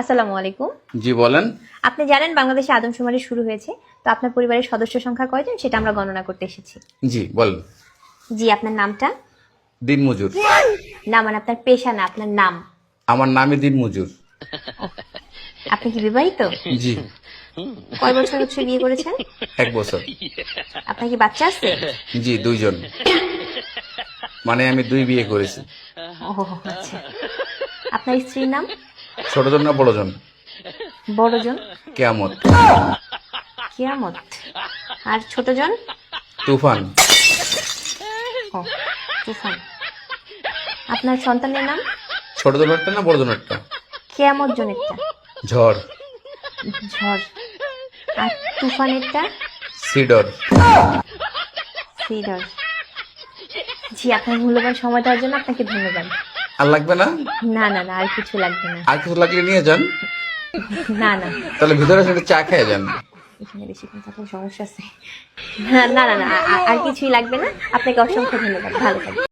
আসসালামু আলাইকুম। জি বলেন। আপনি জানেন বাংলাদেশে আদমশুমারি শুরু হয়েছে, তো আপনার পরিবারের সদস্য সংখ্যা কয়জন সেটা আমরা গণনা করতে এসেছি। জি বলেন। জি, আপনার নামটা? দিনমজুর। না, মানে আপনার পেশা না, আপনার নাম। আমার নামই দিনমজুর। আপনি কি বিবাহিত? জি। কয় বছর হচ্ছে বিয়ে করেছেন? 1 বছর। আপনার কি বাচ্চা আছে? জি 2 জন। মানে আমি 2 বিয়ে করেছি। ও আচ্ছা। আপনার স্ত্রীর নাম? ছোট জন না বড় জন? বড়জন? কেয়ামত। কিয়ামত। আর ছোটজন? তুফান। ও তুফান। আপনার সন্তানের নাম? ছোট জনেরটা না বড় জনেরটা? কিয়ামত জনেরটা? ঝড়। ঝড়। আর তুফানেরটা? সিডর। সিডর। জি, আপনার মূল্যবান সময় দেওয়ার জন্য আপনাকে ধন্যবাদ। আর লাগবে না? না না না, আর কিছু লাগবে না। আর কিছু লাগলে নিয়ে যান। না না, তাহলে ভিতরে সেটা চা খেয়ে যান। এখানে বেশিক্ষণ থাকার সমস্যা আছে। না না না, আর কিছুই লাগবে না। আপনাকে অসংখ্য ধন্যবাদ, ভালো থাকবেন।